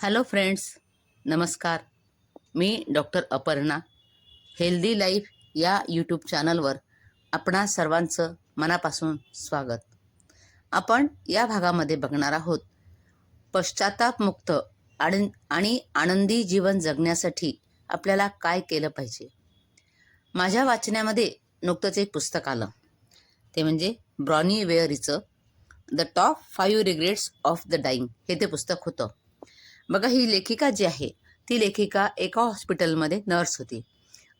Hello friends, नमस्कार. मी doctor Aparna. Healthy life या YouTube चॅनलवर आपणा सर्वांचं मनापासून स्वागत. आपण या भागामध्ये बघणार आहोत पश्चातापमुक्त आणि आनंदी जीवन जगण्यासाठी आपल्याला काय केलं पाहिजे. माझ्या वाचण्यामध्ये नुकतंच एक पुस्तक आलं, ते म्हणजे ब्रॉनी वेअरीचं the top 5 regrets of the dying हे ते पुस्तक होतं. बघा, ही लेखिका जी आहे ती लेखिका एका हॉस्पिटलमध्ये नर्स होती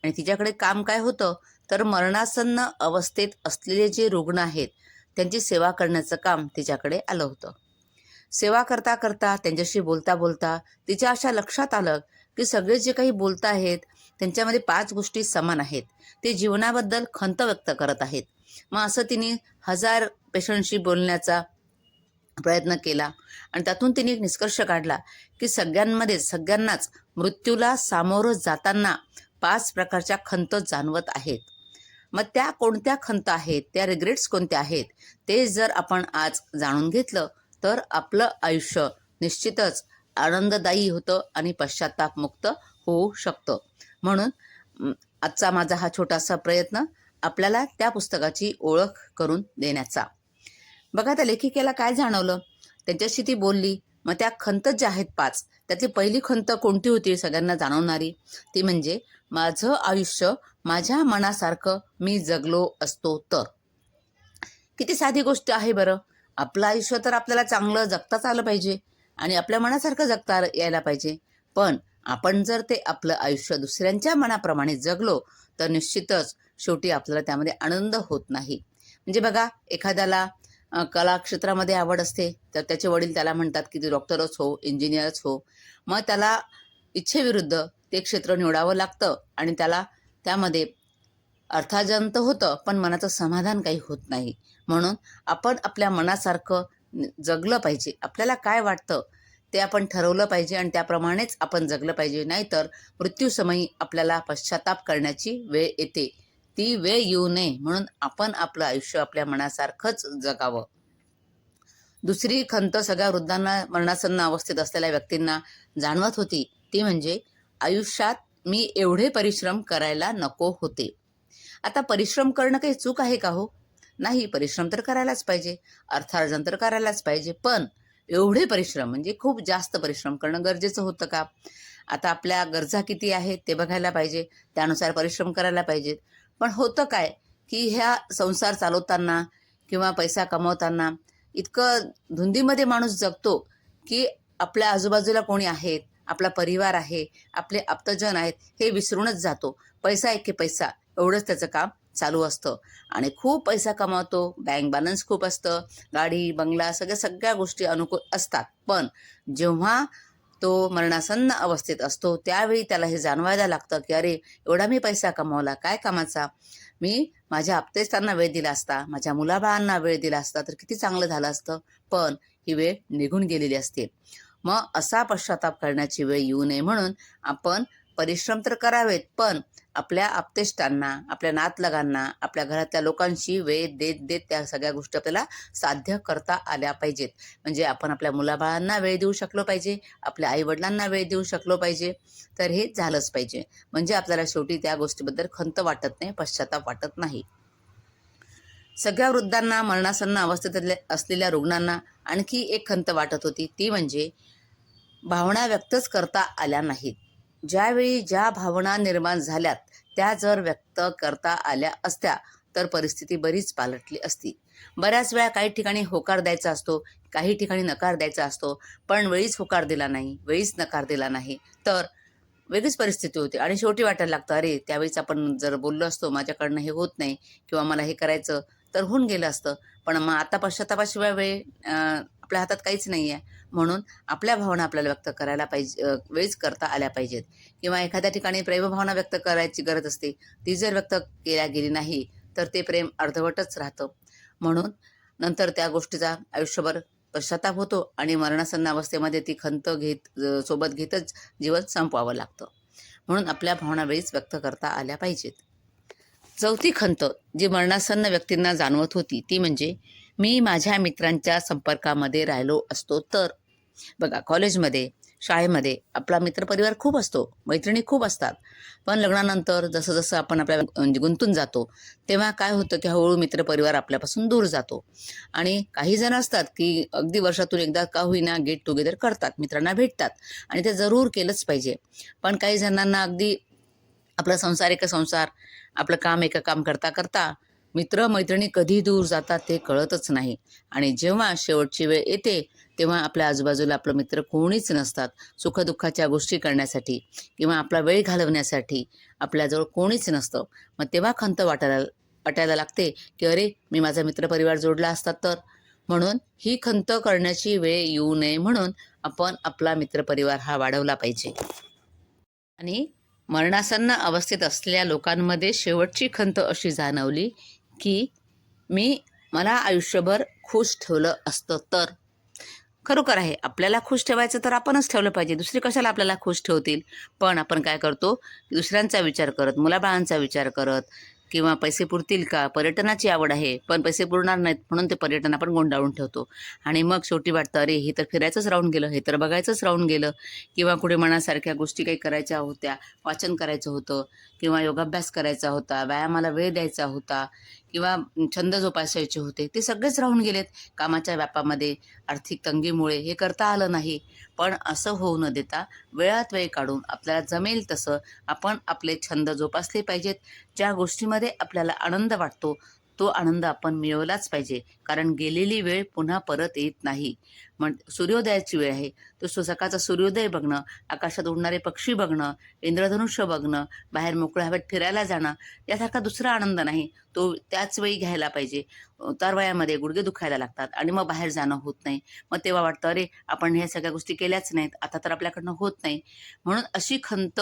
आणि तिच्याकडे काम काय होतं तर मरणासन्न अवस्थेत असलेले जे रुग्ण आहेत त्यांची सेवा करण्याचं काम तिच्याकडे आलं होतं. सेवा करता करता त्यांच्याशी बोलता बोलता तिच्या अशा लक्षात आलं की सगळे जे काही बोलत आहेत त्यांच्यामध्ये 5 गोष्टी समान आहेत. ते जीवनाबद्दल खंत व्यक्त करत आहेत. मग असं तिने 1000 पेशंटशी बोलण्याचा प्रयत्न केला आणि त्यातून तिने एक निष्कर्ष काढला की सगळ्यांनाच मृत्यूला सामोरं जाताना 5 प्रकारच्या खंत जाणवत आहेत. मग त्या कोणत्या खंत आहेत, त्या रिग्रेट्स कोणत्या आहेत, ते जर आपण आज जाणून घेतलं तर आपलं आयुष्य निश्चितच आनंददायी होतं आणि पश्चातापमुक्त होऊ शकतं. म्हणून आजचा माझा हा छोटासा प्रयत्न आपल्याला त्या पुस्तकाची ओळख करून देण्याचा. बघा, त्या लेखिकेला काय जाणवलं, त्यांच्याशी ती बोलली. मग त्या खंत ज्या आहेत 5, त्यातली पहिली खंत कोणती होती सगळ्यांना जाणवणारी, ती म्हणजे माझं आयुष्य माझ्या मनासारखं मी जगलो असतो तर. किती साधी गोष्ट आहे बरं. आपलं आयुष्य तर आपल्याला चांगलं जगताच आलं पाहिजे आणि आपल्या मनासारखं जगता यायला पाहिजे. पण आपण जर ते आपलं आयुष्य दुसऱ्यांच्या मनाप्रमाणे जगलो तर निश्चितच शेवटी आपल्याला त्यामध्ये आनंद होत नाही. म्हणजे बघा, एखाद्याला कला क्षेत्रामध्ये आवड असते तर त्याचे वडील त्याला म्हणतात की तू डॉक्टरच हो, इंजिनियरच हो. मग त्याला इच्छेविरुद्ध ते क्षेत्र निवडावं लागतं आणि त्याला त्यामध्ये अर्थार्जन तर होतं पण मनाचं समाधान काही होत नाही. म्हणून आपण आपल्या मनासारखं जगलं पाहिजे. आपल्याला काय वाटतं ते आपण ठरवलं पाहिजे आणि त्याप्रमाणेच आपण जगलं पाहिजे. नाहीतर मृत्यूसमयी आपल्याला पश्चाताप करण्याची वेळ येते. ती वेळ येऊ नये म्हणून आपण आपलं आयुष्य आपल्या मनासारखंच जगावं. दुसरी खंत सगळ्या वृद्धांना, मरणासन्न अवस्थेत असलेल्या व्यक्तींना जाणवत होती, ती म्हणजे आयुष्यात मी एवढे परिश्रम करायला नको होते. आता परिश्रम करणं काही चूक आहे का हो? नाही, परिश्रम तर करायलाच पाहिजे, अर्थार्जन तर करायलाच पाहिजे. पण एवढे परिश्रम म्हणजे खूप जास्त परिश्रम करणं गरजेचं होतं का? आता आपल्या गरजा किती आहेत ते बघायला पाहिजे, त्यानुसार परिश्रम करायला पाहिजेत. पण होतं काय की ह्या संसार चालवताना किंवा पैसा कमवताना इतकं धुंदीमध्ये माणूस जगतो की आपल्या आजूबाजूला कोणी आहेत, आपला परिवार आहे, आपले आप्तजन आहेत हे विसरूनच जातो. पैसा एके पैसा एवढंच त्याचं काम चालू असतं आणि खूप पैसा कमावतो, बँक बॅलन्स खूप असतं, गाडी बंगला सगळ्या गोष्टी अनुकूल असतात. पण जेव्हा तो मरणासन्न अवस्थेत असतो त्यावेळी त्याला हे जाणवायला लागतं की अरे, एवढा मी पैसा कमावला काय कामाचा. मी माझ्या आप्तेष्टांना वेळ दिला असता, माझ्या मुलाबाळांना वेळ दिला असता तर किती चांगलं झालं असतं. पण ही वेळ निघून गेलेली असते. मग असा पश्चाताप करण्याची वेळ येऊ नये म्हणून आपण परिश्रम तर करावेत, पण आपल्या आप्तेष्टांना, आपल्या नातलगांना, आपल्या घरातल्या लोकांशी वेळ देत देत त्या सगळ्या गोष्टी आपल्याला साध्य करता आल्या पाहिजेत. म्हणजे आपण आपल्या मुलाबाळांना वेळ देऊ शकलो पाहिजे, आपल्या आईवडिलांना वेळ देऊ शकलो पाहिजे. तर हे झालंच पाहिजे. म्हणजे आपल्याला शेवटी त्या गोष्टीबद्दल खंत वाटत नाही, पश्चाताप वाटत नाही. सगळ्या वृद्धांना, मरणासन्न अवस्थेत असलेल्या रुग्णांना आणखी एक खंत वाटत होती, ती म्हणजे भावना व्यक्तच करता आल्या नाहीत. ज्यावेळी ज्या भावना निर्माण झाल्यात त्या जर व्यक्त करता आल्या असत्या तर परिस्थिती बरीच पालटली असती. बऱ्याच वेळा काही ठिकाणी होकार द्यायचा असतो, काही ठिकाणी नकार द्यायचा असतो. पण वेळीच होकार दिला नाही, वेळीच नकार दिला नाही तर वेगळीच परिस्थिती होती आणि शेवटी वाटायला लागतं अरे, त्यावेळीच आपण जर बोललो असतो माझ्याकडनं हे होत नाही किंवा मला हे करायचं तर होऊन गेलं असतं. पण मग आता पश्चातापाशिवाय वेळ आपल्या हातात काहीच नाही आहे. म्हणून आपल्या भावना आपल्याला व्यक्त करायला पाहिजे, वेळीच करता आल्या पाहिजेत. किंवा एखाद्या ठिकाणी प्रेमभावना व्यक्त करायची गरज असते, ती जर व्यक्त केल्या गेली नाही तर ते प्रेम अर्धवटच राहतं. म्हणून नंतर त्या गोष्टीचा आयुष्यभर पश्चाताप होतो आणि मरणासन्न अवस्थेमध्ये ती खंत सोबत घेतच जीवन संपवावं लागतं. म्हणून आपल्या भावना वेळीच व्यक्त करता आल्या पाहिजेत. चौथी खंत जी मरणासन्न व्यक्तींना जाणवत होती ती म्हणजे मी माझ्या मित्रांच्या संपर्कामध्ये राहिलो असतो तर. बघा, कॉलेजमध्ये शाळेमध्ये आपला मित्रपरिवार खूप असतो, मैत्रिणी खूप असतात. पण लग्नानंतर जसं जसं आपण आपल्या म्हणजे गुंतून जातो, तेव्हा काय होतं की हळूहळू मित्रपरिवार आपल्यापासून दूर जातो. आणि काही जण असतात की अगदी वर्षातून एकदा का होईना गेट टुगेदर करतात, मित्रांना भेटतात आणि ते जरूर केलंच पाहिजे. पण काही जणांना अगदी आपला संसार एका संसार, आपलं काम एका काम करता करता मित्र-मैत्रिणी कधी दूर जातात ते कळतच नाही. आणि जेव्हा शेवटची वेळ येते, तेव्हा आपल्या आजूबाजूला आपलं मित्र कोणीच नसतात. सुखदुःखाच्या गोष्टी करण्यासाठी किंवा आपला वेळ घालवण्यासाठी आपल्याजवळ कोणीच नसतं. मग तेव्हा खंत वाटायला लागते, की अरे, मी माझा मित्रपरिवार जोडला असता तर. म्हणून ही खंत करण्याची वेळ येऊ नये म्हणून आपण आपला मित्रपरिवार हा वाढवला पाहिजे. आणि मरणासन्न अवस्थेत असलेल्या लोकांमध्ये शेवटची खंत अशी जाणवली, की मला आयुष्यभर खुश ठेवलं असतं तर. खरोखर आहे, आपल्याला खुश ठेवायचं तर आपणच ठेवलं पाहिजे. दुसरे कशाला आपल्याला खुश ठेवतील? पण आपण काय करतो, दुसऱ्यांचा विचार करत, मुलाबाळांचा विचार करत किंवा पैसे पुरतील का? पर्यटनाची आवड आहे, पण पैसे पुरणार नाहीत म्हणून ते पर्यटन आपण गोंडाळून ठेवतो. आणि मग शेवटी वाटतं, अरे हे तर फिरायचंच राहून गेलं, हे तर बघायचंच राहून गेलं किंवा कुठे मनासारख्या गोष्टी काही करायच्या होत्या, वाचन करायचं होतं किंवा योगाभ्यास करायचा होता, व्यायामाला वेळ द्यायचा होता किंवा छंद जोपासायचे होते. ते सगळेच राहून गेलेत कामाच्या व्यापामध्ये, आर्थिक तंगीमुळे हे करता आलं नाही. पण असं होऊ न देता वेळात वेळ काढून आपल्याला जमेल तसं आपण आपले छंद जोपासले पाहिजेत. ज्या गोष्टीमध्ये आपल्याला आनंद वाटतो, तो आनंद आपण मिळवलाच पाहिजे. कारण गेलेली वेळ पुन्हा परत येत नाही. सूर्योदयाची वेळ आहे. तो सकाळचा सूर्योदय बघणं, आकाशात उडणारे पक्षी बघणं, इंद्रधनुष्य बघणं, बाहेर मोकळ्या हवेत फिरायला जाणं, यासारखा दुसरा आनंद नाही. तो त्याच वेळी घ्यायला पाहिजे. उतारवयामध्ये गुडघे दुखायला लागतात आणि मग बाहेर जाणं होत नाही. मग तेव्हा वाटतं, अरे आपण ह्या सगळ्या गोष्टी केल्याच नाहीत, आता तर आपल्याकडनं होत नाही. म्हणून अशी खंत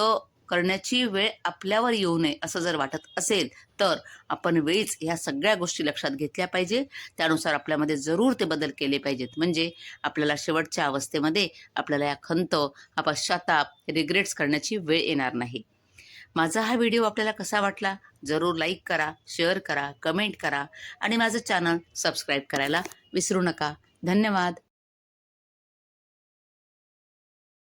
करण्याची वेळ आपल्यावर येऊ नये असं जर वाटत असेल, तर आपण वेळीच ह्या सगळ्या गोष्टी लक्षात घेतल्या पाहिजे. त्यानुसार आपल्यामध्ये जरूर ते बदल केले पाहिजेत. म्हणजे आपल्याला शेवटच्या अवस्थेमध्ये आपल्याला या खंत, हा पश्चाताप, रिग्रेट्स करण्याची वेळ येणार नाही. माझा हा व्हिडिओ आपल्याला कसा वाटला? जरूर लाईक करा, शेअर करा, कमेंट करा आणि माझं चॅनल सबस्क्राईब करायला विसरू नका. धन्यवाद.